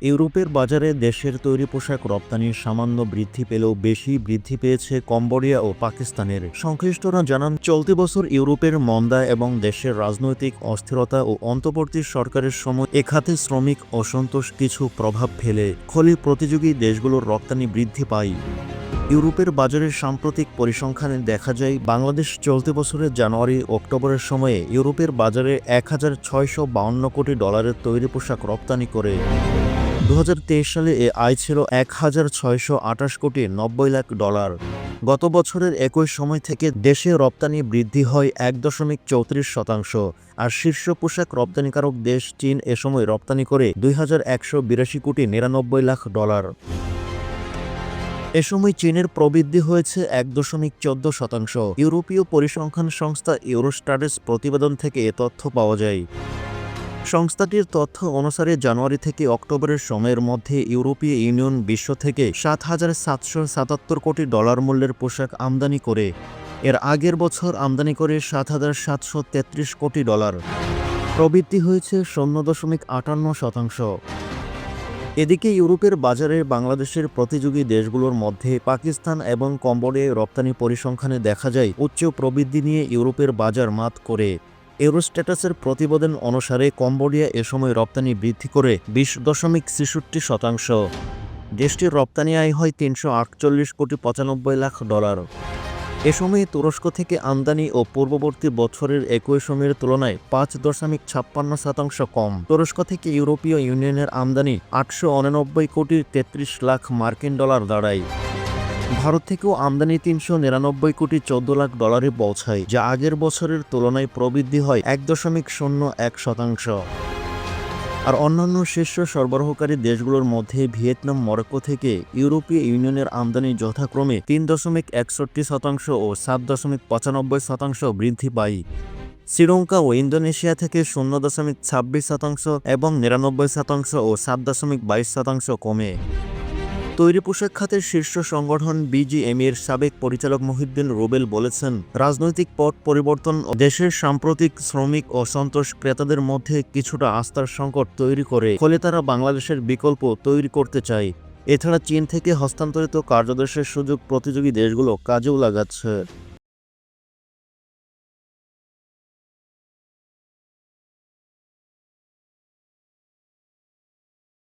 ইউরোপের বাজারে দেশের তৈরি পোশাক রপ্তানি সামান্য বৃদ্ধি পেলেও বেশি বৃদ্ধি পেয়েছে কম্বোডিয়া ও পাকিস্তানের। সংশ্লিষ্টরা জানান, চলতি বছর ইউরোপের মন্দা এবং দেশের রাজনৈতিক অস্থিরতা ও অন্তর্বর্তী সরকারের সময় এ খাতে শ্রমিক অসন্তোষ কিছু প্রভাব ফেলে খনি প্রতিযোগী দেশগুলোর রপ্তানি বৃদ্ধি পায়। ইউরোপের বাজারের সাম্প্রতিক পরিসংখ্যানে দেখা যায়, বাংলাদেশ চলতি বছরের জানুয়ারি অক্টোবরের সময়ে ইউরোপের বাজারে $1,652 কোটি তৈরি পোশাক রপ্তানি করে। 2023 সালে এ আয় ছিল $1,628 কোটি 90 লাখ। গত বছরের একই সময় থেকে দেশে রপ্তানি বৃদ্ধি হয় 1.34%, আর শীর্ষ পোশাক রপ্তানিকারক দেশ চীন এ সময় রপ্তানি করে $2,182 কোটি 99 লাখ। এ সময় চীনের প্রবৃদ্ধি হয়েছে 1.14%। ইউরোপীয় পরিসংখ্যান সংস্থা ইউরোস্টাটের প্রতিবেদন থেকে এ তথ্য পাওয়া যায়। সংস্থাটির তথ্য অনুসারে জানুয়ারি থেকে অক্টোবরের সময়ের মধ্যে ইউরোপীয় ইউনিয়ন বিশ্ব থেকে $7,777 কোটি মূল্যের পোশাক আমদানি করে। এর আগের বছর আমদানি করে $7,733 কোটি। প্রবৃদ্ধি হয়েছে 0.58%। এদিকে ইউরোপের বাজারে বাংলাদেশের প্রতিযোগী দেশগুলোর মধ্যে পাকিস্তান এবং কম্বোডিয়ায় রপ্তানি পরিসংখ্যানে দেখা যায় উচ্চ প্রবৃদ্ধি নিয়ে ইউরোপের বাজার মাত করে। ইউরোস্ট্যাটাসের প্রতিবেদন অনুসারে কম্বোডিয়া এ সময় রপ্তানি বৃদ্ধি করে 20.66%। দেশটির রপ্তানি আয় হয় $348 কোটি 95 লাখ। এ সময়ে তুরস্ক থেকে আমদানি ও পূর্ববর্তী বছরের একই সময়ের তুলনায় 5.56% কম। তুরস্ক থেকে ইউরোপীয় ইউনিয়নের আমদানি $889 কোটি 33 লাখ দাঁড়ায়। ভারত থেকেও আমদানি $399 কোটি 14 লাখ পৌঁছায়, যা আগের বছরের তুলনায় প্রবৃদ্ধি হয় 1.01%। আর অন্যান্য শীর্ষ সরবরাহকারী দেশগুলোর মধ্যে ভিয়েতনাম, মরক্কো থেকে ইউরোপীয় ইউনিয়নের আমদানি যথাক্রমে 3.61% ও 7.95% বৃদ্ধি পায়। শ্রীলঙ্কা ও ইন্দোনেশিয়া থেকে 0.26% এবং 99% ও 7.22% কমে। তৈরি পোশাক খাতের শীর্ষ সংগঠন বিজিএমইএর সাবেক পরিচালক মহিউদ্দিন রুবেল বলেছেন, রাজনৈতিক পট পরিবর্তন ও দেশের সাম্প্রতিক শ্রমিক অসন্তোষ ক্রেতাদের মধ্যে কিছুটা আস্থার সংকট তৈরি করে, ফলে তারা বাংলাদেশের বিকল্প তৈরি করতে চায়। এছাড়া চীন থেকে হস্তান্তরিত কার্যাদেশের সুযোগ প্রতিযোগী দেশগুলো কাজেও লাগাচ্ছে।